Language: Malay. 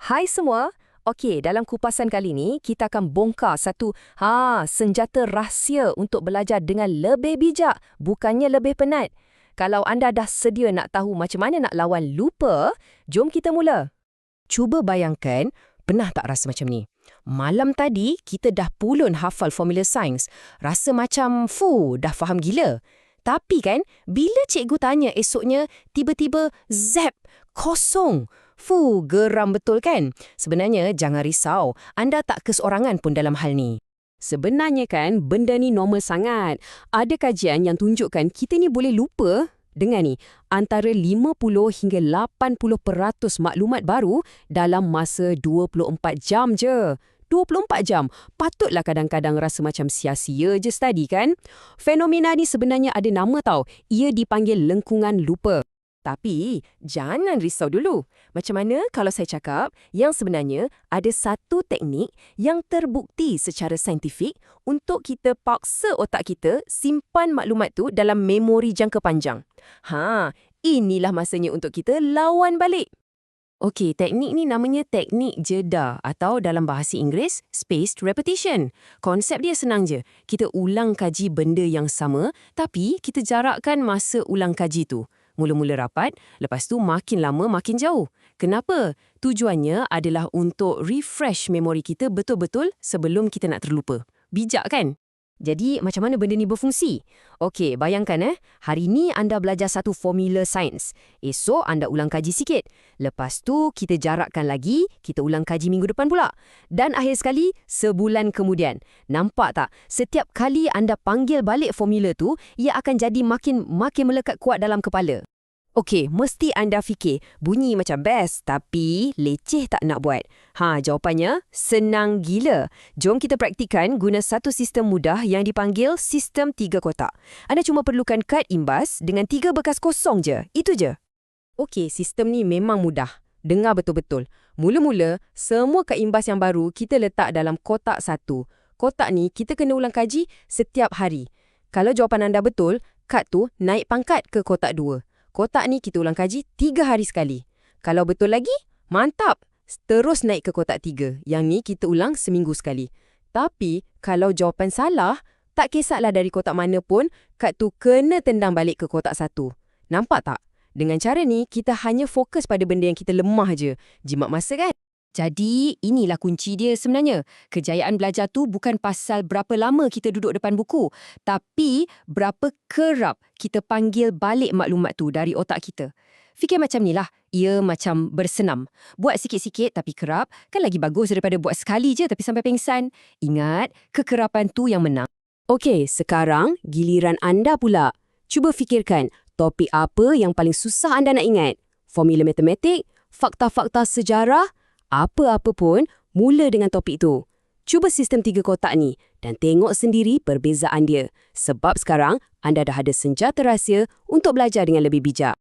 Hai semua. Okey, dalam kupasan kali ni kita akan bongkar satu senjata rahsia untuk belajar dengan lebih bijak, bukannya lebih penat. Kalau anda dah sedia nak tahu macam mana nak lawan lupa, jom kita mula. Cuba bayangkan, pernah tak rasa macam ni? Malam tadi kita dah pulun hafal formula sains, rasa macam dah faham gila. Tapi kan, bila cikgu tanya esoknya, tiba-tiba zap, kosong. Geram betul kan? Sebenarnya jangan risau, anda tak keseorangan pun dalam hal ni. Sebenarnya kan, benda ni normal sangat. Ada kajian yang tunjukkan kita ni boleh lupa dengan antara 50 hingga 80% maklumat baru dalam masa 24 jam je. 24 jam. Patutlah kadang-kadang rasa macam sia-sia je study kan? Fenomena ni sebenarnya ada nama tau. Ia dipanggil lengkungan lupa. Tapi, jangan risau dulu. Macam mana kalau saya cakap yang sebenarnya ada satu teknik yang terbukti secara saintifik untuk kita paksa otak kita simpan maklumat tu dalam memori jangka panjang. Inilah masanya untuk kita lawan balik. Okey, teknik ni namanya teknik jeda atau dalam bahasa Inggeris, spaced repetition. Konsep dia senang je. Kita ulang kaji benda yang sama, tapi kita jarakkan masa ulang kaji tu. Mula-mula rapat, lepas tu makin lama makin jauh. Kenapa? Tujuannya adalah untuk refresh memori kita betul-betul sebelum kita nak terlupa. Bijak kan? Jadi, macam mana benda ni berfungsi? Okey, bayangkan hari ni anda belajar satu formula sains. Esok anda ulang kaji sikit. Lepas tu, kita jarakkan lagi, kita ulang kaji minggu depan pula. Dan akhir sekali, sebulan kemudian. Nampak tak? Setiap kali anda panggil balik formula tu, ia akan jadi makin melekat kuat dalam kepala. Okey, mesti anda fikir, bunyi macam best tapi leceh tak nak buat. Jawapannya, senang gila. Jom kita praktikkan guna satu sistem mudah yang dipanggil sistem 3 kotak. Anda cuma perlukan kad imbas dengan 3 bekas kosong je. Itu je. Okey, sistem ni memang mudah. Dengar betul-betul. Mula-mula, semua kad imbas yang baru kita letak dalam kotak satu. Kotak ni kita kena ulang kaji setiap hari. Kalau jawapan anda betul, kad tu naik pangkat ke kotak 2. Kotak ni kita ulang kaji 3 hari sekali. Kalau betul lagi, mantap. Terus naik ke kotak 3. Yang ni kita ulang seminggu sekali. Tapi, kalau jawapan salah, tak kisahlah dari kotak mana pun, kad tu kena tendang balik ke kotak 1. Nampak tak? Dengan cara ni, kita hanya fokus pada benda yang kita lemah je. Jimat masa kan? Jadi, inilah kunci dia sebenarnya. Kejayaan belajar tu bukan pasal berapa lama kita duduk depan buku, tapi berapa kerap kita panggil balik maklumat tu dari otak kita. Fikir macam ni lah, ia macam bersenam. Buat sikit-sikit tapi kerap, kan lagi bagus daripada buat sekali je tapi sampai pengsan. Ingat, kekerapan tu yang menang. Okey, sekarang giliran anda pula. Cuba fikirkan, topik apa yang paling susah anda nak ingat? Formula matematik? Fakta-fakta sejarah? Apa-apa pun, mula dengan topik tu. Cuba sistem 3 kotak ni dan tengok sendiri perbezaan dia. Sebab sekarang, anda dah ada senjata rahsia untuk belajar dengan lebih bijak.